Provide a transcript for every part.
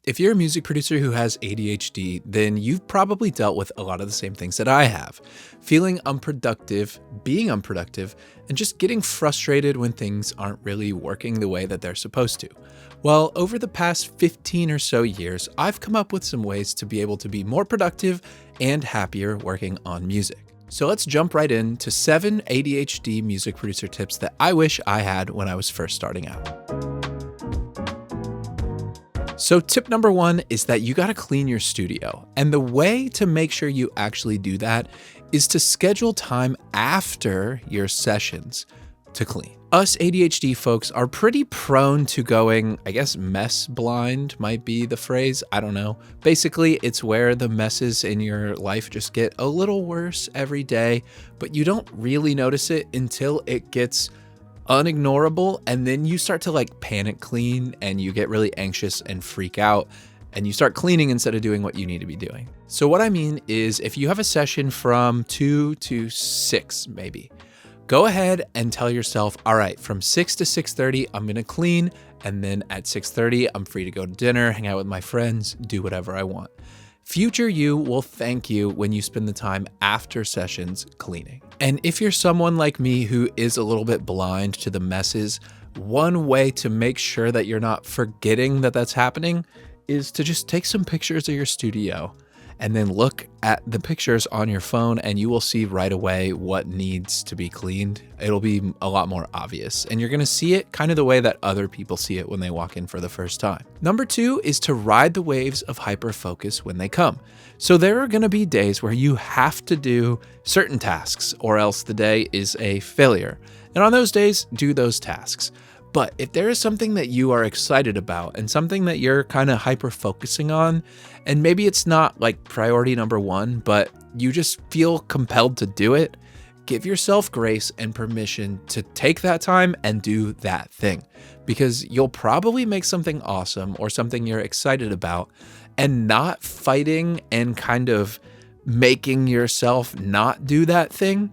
If you're a music producer who has ADHD, then you've probably dealt with a lot of the same things that I have. Feeling unproductive, being unproductive, and just getting frustrated when things aren't really working the way that they're supposed to. Well, over the past 15 or so years, I've come up with some ways to be able to be more productive and happier working on music. So let's jump right into 7 ADHD music producer tips that I wish I had when I was first starting out. So tip number 1 is that you gotta clean your studio. And the way to make sure you actually do that is to schedule time after your sessions to clean. Us ADHD folks are pretty prone to going, I guess mess blind might be the phrase, I don't know. Basically, it's where the messes in your life just get a little worse every day, but you don't really notice it until it gets unignorable, and then you start to panic clean and you get really anxious and freak out and you start cleaning instead of doing what you need to be doing. So what I mean is if you have a session from 2 to 6 maybe, go ahead and tell yourself, all right, from 6 to 6:30, I'm gonna clean, and then at 6:30, I'm free to go to dinner, hang out with my friends, do whatever I want. Future you will thank you when you spend the time after sessions cleaning. And if you're someone like me who is a little bit blind to the messes, one way to make sure that you're not forgetting that that's happening is to just take some pictures of your studio and then look at the pictures on your phone, and you will see right away what needs to be cleaned. It'll be a lot more obvious, and you're gonna see it kind of the way that other people see it when they walk in for the first time. Number 2 is to ride the waves of hyperfocus when they come. So there are gonna be days where you have to do certain tasks or else the day is a failure. And on those days, do those tasks. But if there is something that you are excited about and something that you're kind of hyper focusing on, and maybe it's not priority number 1, but you just feel compelled to do it, give yourself grace and permission to take that time and do that thing, because you'll probably make something awesome or something you're excited about, and not fighting and kind of making yourself not do that thing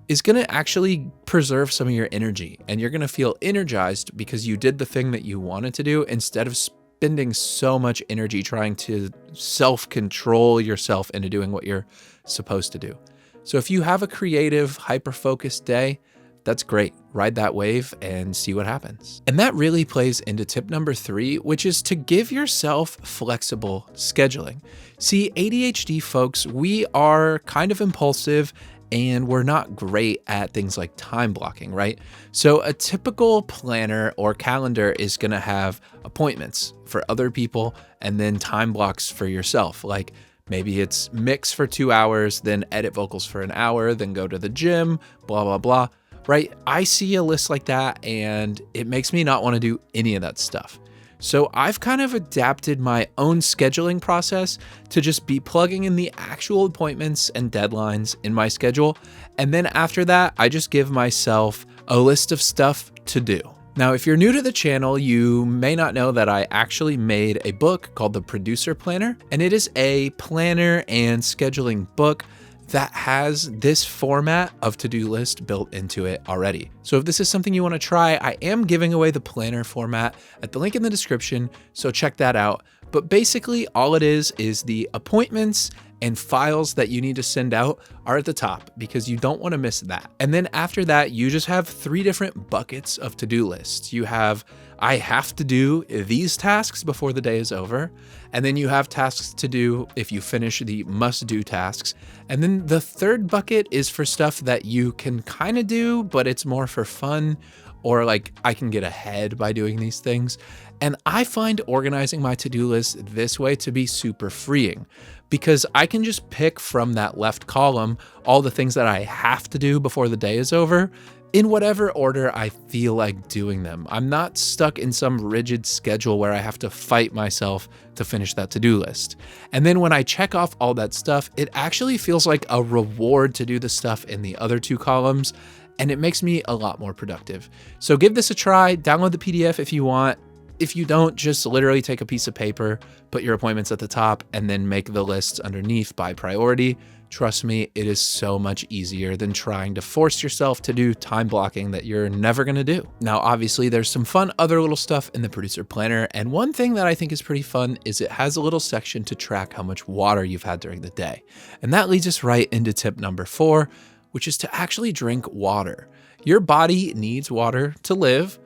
is going to actually preserve some of your energy, and you're going to feel energized because you did the thing that you wanted to do instead of spending so much energy trying to self-control yourself into doing what you're supposed to do. So if you have a creative, hyper-focused day, that's great. Ride that wave and see what happens. And that really plays into tip number 3, which is to give yourself flexible scheduling. See, ADHD folks, we are kind of impulsive and we're not great at things like time blocking, right? So a typical planner or calendar is gonna have appointments for other people and then time blocks for yourself. Like maybe it's mix for 2 hours, then edit vocals for an hour, then go to the gym, blah, blah, blah, right? I see a list like that and it makes me not wanna do any of that stuff. So I've kind of adapted my own scheduling process to just be plugging in the actual appointments and deadlines in my schedule. And then after that, I just give myself a list of stuff to do. Now, if you're new to the channel, you may not know that I actually made a book called The Producer Planner, and it is a planner and scheduling book that has this format of to-do list built into it already. So if this is something you want to try, I am giving away the planner format at the link in the description, so check that out. But basically all it is the appointments and files that you need to send out are at the top because you don't want to miss that. And then after that, you just have 3 different buckets of to-do lists. You have, I have to do these tasks before the day is over. And then you have tasks to do if you finish the must-do tasks. And then the 3rd bucket is for stuff that you can kind of do, but it's more for fun, or I can get ahead by doing these things. And I find organizing my to-do list this way to be super freeing because I can just pick from that left column all the things that I have to do before the day is over in whatever order I feel like doing them. I'm not stuck in some rigid schedule where I have to fight myself to finish that to-do list. And then when I check off all that stuff, it actually feels like a reward to do the stuff in the other 2 columns, and it makes me a lot more productive. So give this a try, download the PDF if you want. if you don't, just literally take a piece of paper, put your appointments at the top, and then make the lists underneath by priority. Trust me, it is so much easier than trying to force yourself to do time blocking that you're never gonna do. Now, obviously, there's some fun other little stuff in the producer planner, and one thing that I think is pretty fun is it has a little section to track how much water you've had during the day. And that leads us right into tip number 4, which is to actually drink water. Your body needs water to live,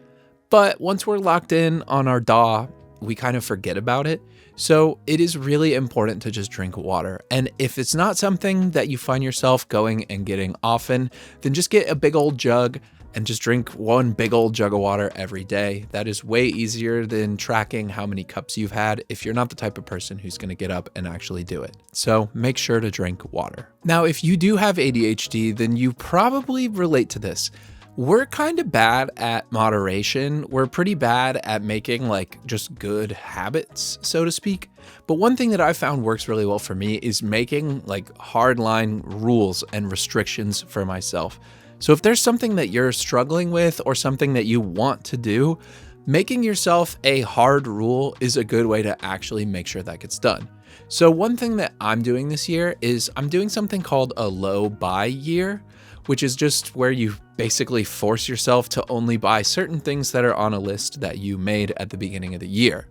but once we're locked in on our DAW, we kind of forget about it. So it is really important to just drink water. And if it's not something that you find yourself going and getting often, then just get a big old jug and just drink one big old jug of water every day. That is way easier than tracking how many cups you've had if you're not the type of person who's gonna get up and actually do it. So make sure to drink water. Now, if you do have ADHD, then you probably relate to this. We're kind of bad at moderation. We're pretty bad at making like just good habits, so to speak. But one thing that I found works really well for me is making like hardline rules and restrictions for myself. So if there's something that you're struggling with or something that you want to do, making yourself a hard rule is a good way to actually make sure that gets done. So one thing that I'm doing this year is I'm doing something called a low buy year, which is just where you basically force yourself to only buy certain things that are on a list that you made at the beginning of the year.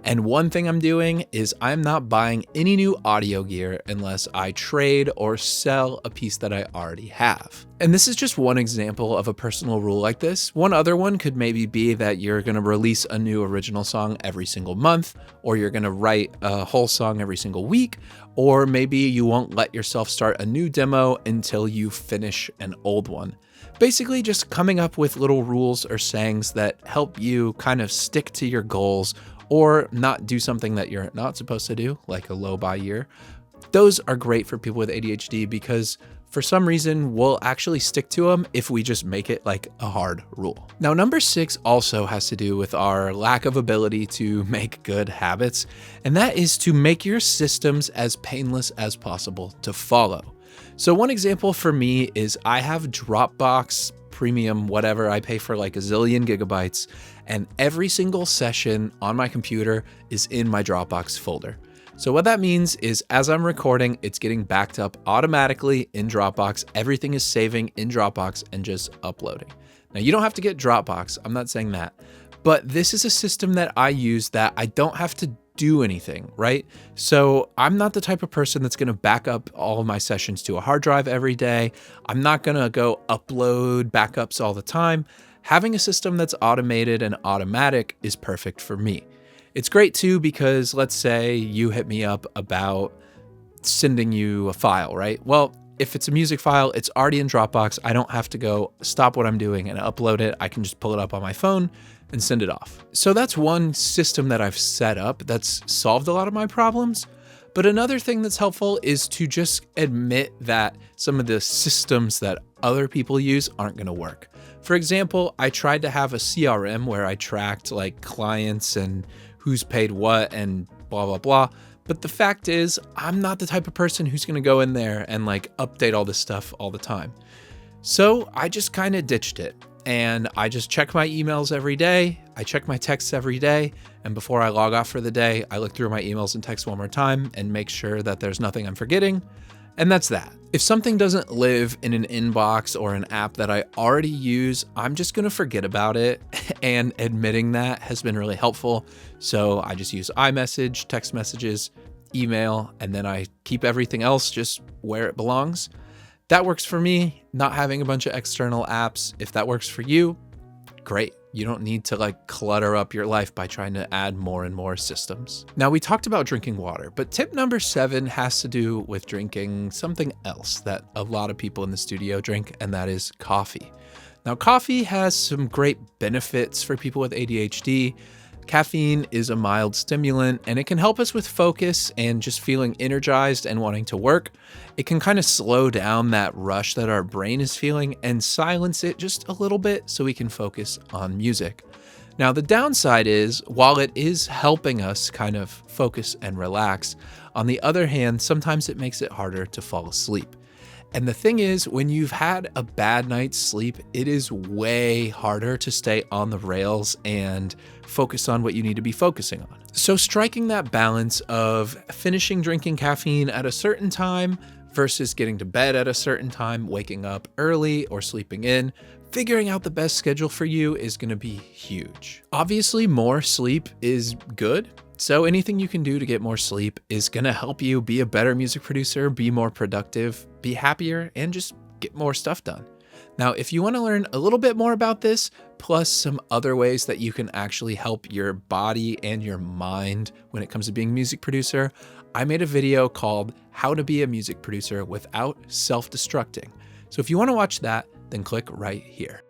And one thing I'm doing is I'm not buying any new audio gear unless I trade or sell a piece that I already have. And this is just one example of a personal rule like this. One other one could maybe be that you're gonna release a new original song every single month, or you're gonna write a whole song every single week, or maybe you won't let yourself start a new demo until you finish an old one. Basically just coming up with little rules or sayings that help you kind of stick to your goals or not do something that you're not supposed to do, like a low buy year. Those are great for people with ADHD because for some reason we'll actually stick to them if we just make it like a hard rule. Now, number 6 also has to do with our lack of ability to make good habits, and that is to make your systems as painless as possible to follow. So one example for me is I have Dropbox Premium, whatever. I pay for like a zillion gigabytes, and every single session on my computer is in my Dropbox folder. So what that means is as I'm recording, it's getting backed up automatically in Dropbox. Everything is saving in Dropbox and just uploading. Now, you don't have to get Dropbox. I'm not saying that, but this is a system that I use that I don't have to do anything, right? So I'm not the type of person that's going to back up all of my sessions to a hard drive every day. I'm not going to go upload backups all the time. Having a system that's automated and automatic is perfect for me. It's great too, because let's say you hit me up about sending you a file, right? Well, if it's a music file, it's already in Dropbox. I don't have to go stop what I'm doing and upload it. I can just pull it up on my phone and send it off. So that's one system that I've set up that's solved a lot of my problems. But another thing that's helpful is to just admit that some of the systems that other people use aren't going to work. For example, I tried to have a CRM where I tracked like clients and who's paid what and blah, blah, blah. But the fact is, I'm not the type of person who's going to go in there and like update all this stuff all the time. So I just kind of ditched it. And I just check my emails every day. I check my texts every day. And before I log off for the day, I look through my emails and texts one more time and make sure that there's nothing I'm forgetting. And that's that. If something doesn't live in an inbox or an app that I already use, I'm just gonna forget about it. And admitting that has been really helpful. So I just use iMessage, text messages, email, and then I keep everything else just where it belongs. That works for me, not having a bunch of external apps. If that works for you, great. You don't need to like clutter up your life by trying to add more and more systems. Now, we talked about drinking water, but tip number 7 has to do with drinking something else that a lot of people in the studio drink, and that is coffee. Now, coffee has some great benefits for people with ADHD. Caffeine is a mild stimulant, and it can help us with focus and just feeling energized and wanting to work. It can kind of slow down that rush that our brain is feeling and silence it just a little bit so we can focus on music. Now, the downside is, while it is helping us kind of focus and relax, on the other hand, sometimes it makes it harder to fall asleep. And the thing is, when you've had a bad night's sleep, it is way harder to stay on the rails and focus on what you need to be focusing on. So striking that balance of finishing drinking caffeine at a certain time versus getting to bed at a certain time, waking up early or sleeping in, figuring out the best schedule for you is going to be huge. Obviously, more sleep is good. So anything you can do to get more sleep is going to help you be a better music producer, be more productive, be happier, and just get more stuff done. Now, if you want to learn a little bit more about this, plus some other ways that you can actually help your body and your mind when it comes to being a music producer, I made a video called How to Be a Music Producer Without Self-Destructing. So if you want to watch that, then click right here.